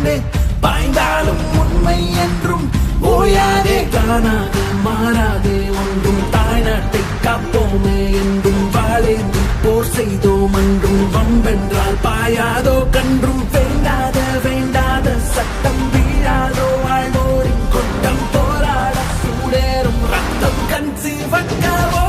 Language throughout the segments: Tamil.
கொண்டே பாய்ந்தாலும் உண்மை என்றும் ஓயாதே காணாதே மாறாதே ஒன்றும் தாய்நாட்டை காப்போமே என்றும் வாழேந்தி போர் செய்தோம் என்றும் வம்பென்றால் பாயாதோ கன்றும் வேண்டாத வேண்டாத சட்டம் வீழாதோ வாழ்வோரின் கொட்டம் போராட சூடேறும் ரத்தம் கண் சிவக்கவோ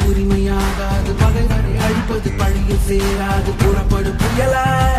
உரிமையாகாது பகைவரை அழிப்பது பழியில் சேராது புறப்படு புயலாய்